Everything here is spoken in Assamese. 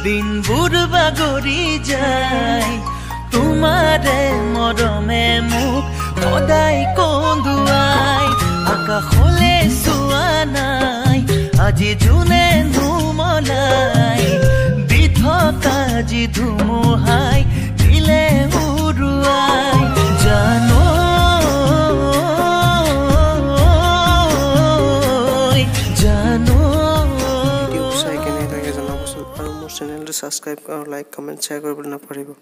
দিনবোৰ বাগৰি যায় তোমাৰে মৰমে মোক সদায় কন্দুৱাই আকাশলে চোৱা নাই আজি জোনে নুমলাই দি থকা যি ধুমুহাই দিলে উৰুৱাই জানো चैनल सबसक्राइब और लाइक कमेंट शेयर कर ना पड़ेगा।